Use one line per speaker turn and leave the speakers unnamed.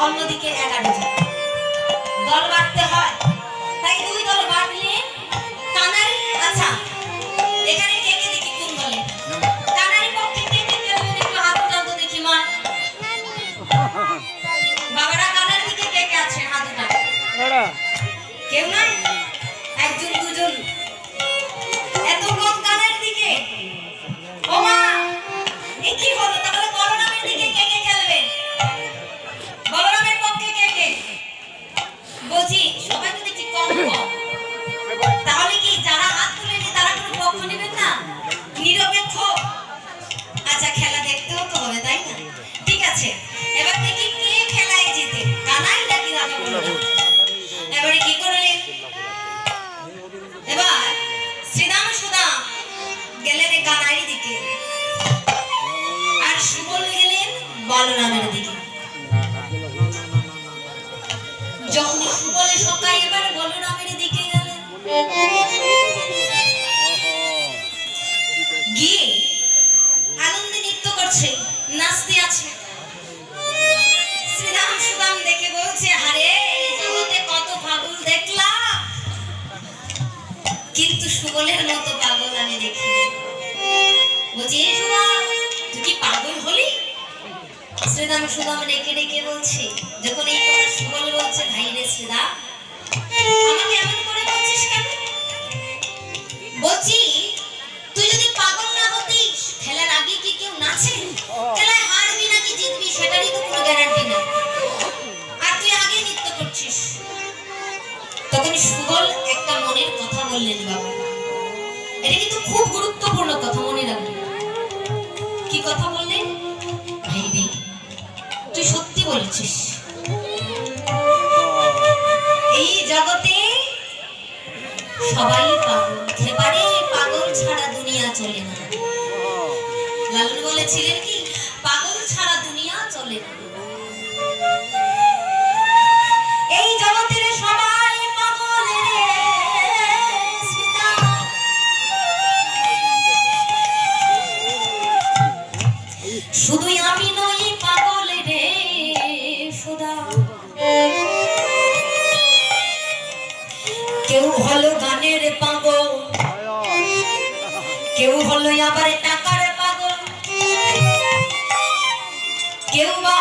অন্যদিকে 11 জন দল বাঁধতে হয়। তাই 2 দল বাঁধলে কানারি, আচ্ছা এখানে কে কে দেখি কোন দলে কানারি পক্ষে কে কে খেলবেন একটু হাত উঠান তো দেখি মা। বাবারা কানার দিকে কে কে আছে হাত উঠান। কেউ নাই, 1 জন 2 জন, এত কম কানার দিকে। ও মা এ কি হলো, তাহলে বলরামের দিকে কে কে খেলবেন? বলরামের পক্ষে কে কে? বলছি সবাই তো দেখি কম কম, তাহলে কি যারা হাত তুলেনি তারা কোনো পক্ষ নেবেন না, নিরপেক্ষ? আচ্ছা খেলা দেখতেও তো হবে তাই না? ঠিক আছে, এবার দেখি কে খেলায় জিতে, কানাই নাকি রাজা বলরাম। এবারে কি করলেন, এবার শ্রীদাম সুদাম গেলেন কানাইয়ের দিকে আর সুবল গেলেন বলরামের দিকে। যখন সুবলে সকাই এবার বলরামের দিকে গেলেন, গিয়ে আনন্দে নৃত্য করছে, নাচতে আছে। শ্রীরাম সুদাম দেখে বলছে, আরে এই জগতে কত পাগল দেখলাম, কিন্তু সুবলের মতো পাগল আমি দেখিনি। বলছি এই সুবল তুই কি পাগল হলি? শ্রীরাম সুদাম রেখে রেখে বলছে, যখন এই কথা সুবল বলছে, ভাই রে শ্রীরাম আমাকে এমন করে বলছিস কেন? বলছি তুই যদি পাগল না হতিস খেলার আগে কি কেউ নাচে? খেলায় হারবি নাকি জিতবি সেটারই তো কোনো গ্যারান্টি নেই, আর তুই আগে নৃত্য করছিস। তখন সুবল একটা মনের কথা বললেন, বাবা এটা কিন্তু খুব গুরুত্বপূর্ণ কথা, মনে রাখবি। কি কথা বললেন? ভাই রে তুই সত্যি বলেছিস, এই জগতে সবাই পাগল, এবারে পাগল ছাড়া দুনিয়া চলে না। লালন বলেছিলেন কি, পাগল ছাড়া দুনিয়া চলে না। এই জগতের সবাই পাগল রে সীতা, শুধু আমি নই পাগল রে সুধা। কেউ হলো গানের পাগল, কেউ হলো আবার টাকার পাগল, কেউ বা